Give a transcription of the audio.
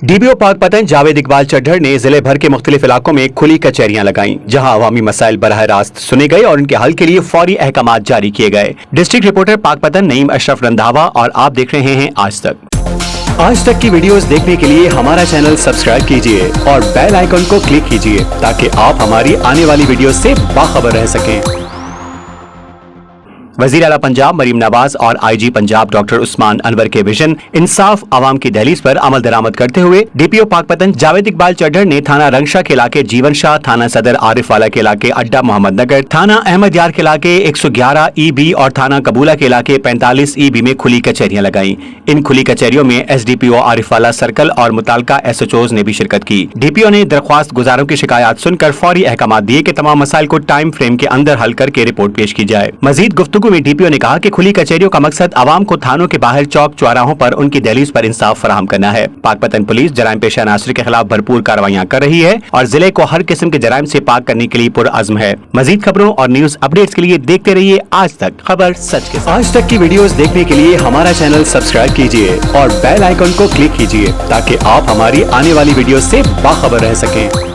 DPO Pakpattan Javed Iqbal चड्ढर ने जिले भर के मुख्तलिफ इलाकों में खुली कचहरियां लगाईं, जहां अवामी मसाइल बराह रास्त सुने गए और उनके हल के लिए फौरी अहकाम जारी किए गए। डिस्ट्रिक्ट रिपोर्टर पाकपतन नईम अशरफ रंधावा और आप देख रहे हैं आज तक की वीडियोस देखने के लिए हमारा चैनल सब्सक्राइब कीजिए और बेल आइकन को क्लिक कीजिए ताकि आप हमारी आने वाली वीडियो से बाखबर रह सकें। वजीर आला पंजाब मरीम नवाज और आईजी पंजाब डॉक्टर उस्मान अनवर के विजन इंसाफ आवाम की दहलीज पर अमल दरामद करते हुए डीपीओ पाकपतन जावेद इकबाल चड्ढर ने थाना रंगशाह के इलाके जीवन शाह, थाना सदर आरिफ वाला के इलाके अड्डा मोहम्मद नगर, थाना अहमद यार के इलाके 111 EB और थाना कबूला के इलाके 45 EB में खुली कचहरियां लगाई। इन खुली कचहरियों में SDPO आरिफ वाला सर्कल और मुताल्लिका SHOs ने भी शिरकत की। डीपीओ ने दरख्वास्त गुजारों की शिकायत सुनकर फौरी अहकाम दिए कि तमाम मसाइल को टाइम फ्रेम के अंदर हल करके रिपोर्ट पेश की जाए। मजीद गुफ्तगू में डीपीओ ने कहा कि खुली कचहरियों का मकसद आवाम को थानों के बाहर चौक चौराहों पर उनकी दहलीज पर इंसाफ फराहम करना है। पाकपतन पुलिस जराइम पेशा अनासर के खिलाफ भरपूर कार्रवाइयां कर रही है और जिले को हर किस्म के जराइम से पाक करने के लिए पुरअज़्म है। मजीद खबरों और न्यूज अपडेट्स के लिए देखते रहिए आज तक, खबर सच के साथ। आज तक की वीडियोस देखने के लिए हमारा चैनल सब्सक्राइब कीजिए और बेल आइकन को क्लिक कीजिए ताकि आप हमारी आने वाली वीडियो से बाखबर रह सकें।